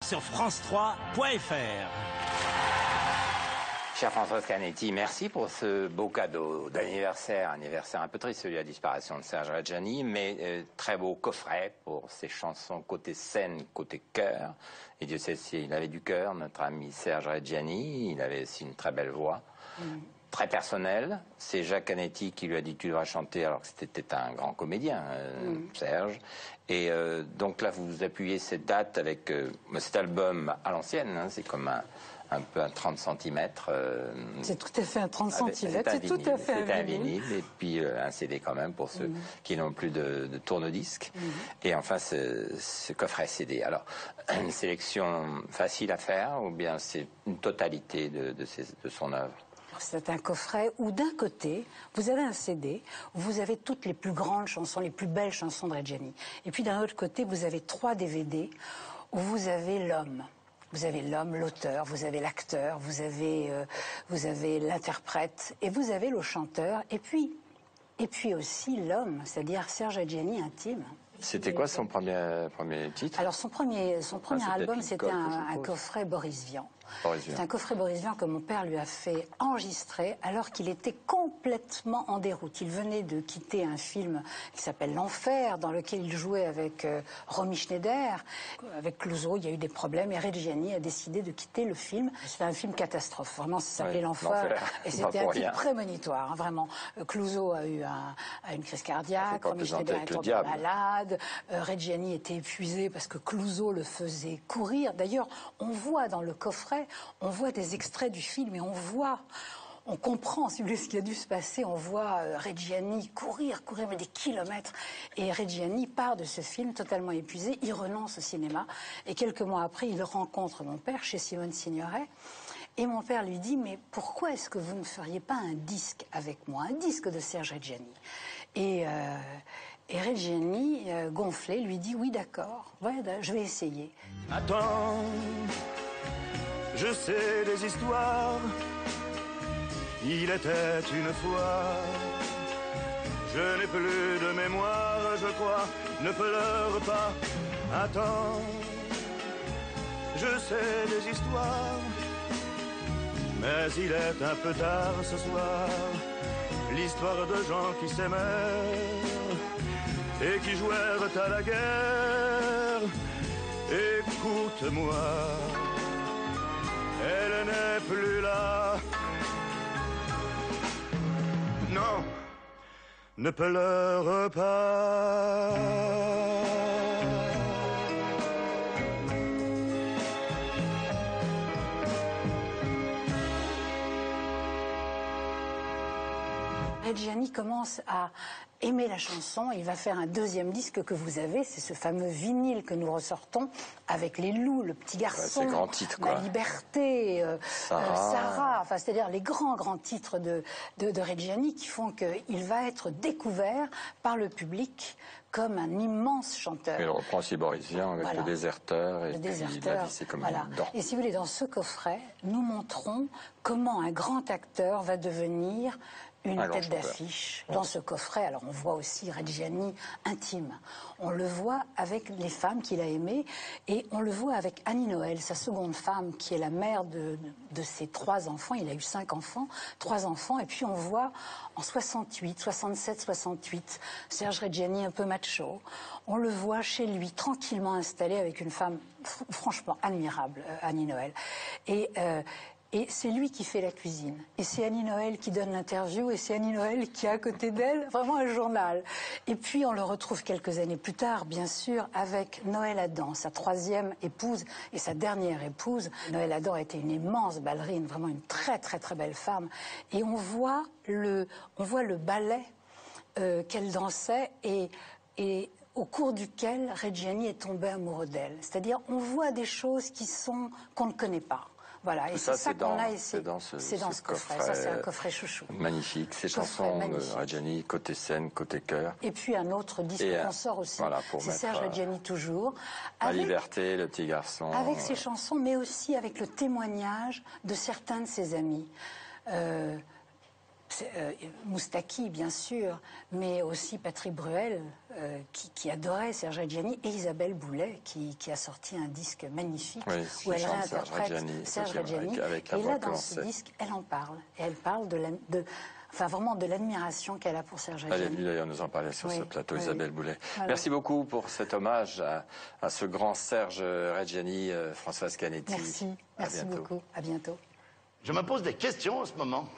sur France3.fr. Chère Françoise Canetti, merci pour ce beau cadeau d'anniversaire. Anniversaire un peu triste, celui de la disparition de Serge Reggiani, mais très beau coffret pour ses chansons côté scène, côté cœur. Et Dieu sait s'il avait du cœur, notre ami Serge Reggiani. Il avait aussi une très belle voix. Très personnel, c'est Jacques Canetti qui lui a dit tu devras chanter alors que c'était un grand comédien, Serge. Et donc là vous appuyez cette date avec cet album à l'ancienne, hein, c'est comme un peu un 30 cm. C'est tout à fait un 30 cm, c'est tout à fait un vinyle. Et puis un CD quand même pour ceux qui n'ont plus de tourne-disque. Et enfin ce coffret CD. Alors, une sélection facile à faire ou bien c'est une totalité de son œuvre? C'est un coffret où d'un côté, vous avez un CD, où vous avez toutes les plus grandes chansons, les plus belles chansons de Reggiani. Et puis d'un autre côté, vous avez 3 DVD où vous avez l'homme. Vous avez l'homme, l'auteur, vous avez l'acteur, vous avez l'interprète et vous avez le chanteur. Et puis aussi l'homme, c'est-à-dire Serge Reggiani intime. C'était quoi son premier titre? Alors son premier album, c'était un coffret Boris Vian. C'est un coffret Boris Vian que mon père lui a fait enregistrer alors qu'il était complètement en déroute. Il venait de quitter un film qui s'appelle L'Enfer, dans lequel il jouait avec Romy Schneider. Avec Clouseau, il y a eu des problèmes et Reggiani a décidé de quitter le film. C'était un film catastrophe, vraiment, ça s'appelait L'Enfer. Et c'était un titre prémonitoire, hein, vraiment. Clouseau a eu une crise cardiaque, Romy Schneider est tombée malade, Reggiani était épuisé parce que Clouseau le faisait courir. D'ailleurs, on voit dans le coffret, on voit des extraits du film et on comprend, si vous voulez, ce qui a dû se passer. On voit Reggiani courir mais des kilomètres. Et Reggiani part de ce film totalement épuisé. Il renonce au cinéma. Et quelques mois après, il rencontre mon père chez Simone Signoret. Et mon père lui dit, mais pourquoi est-ce que vous ne feriez pas un disque avec moi, un disque de Serge Reggiani? Et Reggiani, gonflé, lui dit, oui, d'accord, ouais, je vais essayer. Attends, je sais des histoires. Il était une fois. Je n'ai plus de mémoire, je crois. Ne pleure pas. Attends, je sais des histoires. Mais il est un peu tard ce soir. L'histoire de gens qui s'aimaient et qui jouèrent à la guerre. Écoute-moi, elle n'est plus là. Non, ne pleure pas. Reggiani commence à aimer la chanson. Il va faire un deuxième disque que vous avez, c'est ce fameux vinyle que nous ressortons avec Les Loups, Le Petit Garçon, grands titres, quoi. Ma Liberté, Sarah, enfin, c'est-à-dire les grands titres de Reggiani qui font qu'il va être découvert par le public comme un immense chanteur. Il reprend aussi Boris Vian avec Le Déserteur et puis La vie c'est comme une dent. Et si vous voulez, dans ce coffret, nous montrons comment un grand acteur va devenir une tête d'affiche dans ce coffret. Alors on voit aussi Reggiani intime. On le voit avec les femmes qu'il a aimées et on le voit avec Annie Noël, sa seconde femme, qui est la mère de ses 3 enfants. Il a eu 5 enfants, 3 enfants. Et puis on voit en 68, 67, 68, Serge Reggiani un peu macho. On le voit chez lui tranquillement installé avec une femme franchement admirable, Annie Noël. Et c'est lui qui fait la cuisine. Et c'est Annie Noël qui donne l'interview. Et c'est Annie Noël qui est à côté d'elle, vraiment un journal. Et puis on le retrouve quelques années plus tard, bien sûr, avec Noël Adam, sa 3e épouse et sa dernière épouse. Noël Adam a été une immense ballerine, vraiment une très belle femme. Et on voit le ballet qu'elle dansait et au cours duquel Reggiani est tombé amoureux d'elle. C'est-à-dire, on voit des choses qu'on ne connaît pas. Voilà, et c'est ça qu'on a essayé. C'est dans ce coffret. Ça, c'est un coffret chouchou. Magnifique. Ces chansons de Reggiani, côté scène, côté cœur. Et puis un autre disque qu'on sort aussi. Voilà, c'est Serge Reggiani toujours. La Liberté, Le Petit Garçon. Avec ses chansons, mais aussi avec le témoignage de certains de ses amis. Moustaki, bien sûr, mais aussi Patrick Bruel, qui adorait Serge Reggiani, et Isabelle Boulet, qui a sorti un disque magnifique où elle réinterprète Serge Reggiani. Et là, dans ce disque, elle en parle. Et elle parle vraiment de l'admiration qu'elle a pour Serge Reggiani. Elle est venue d'ailleurs nous en parler sur ce plateau, Isabelle Boulet. Voilà. Merci beaucoup pour cet hommage à ce grand Serge Reggiani, Françoise Canetti. Merci beaucoup. À bientôt. Je me pose des questions en ce moment.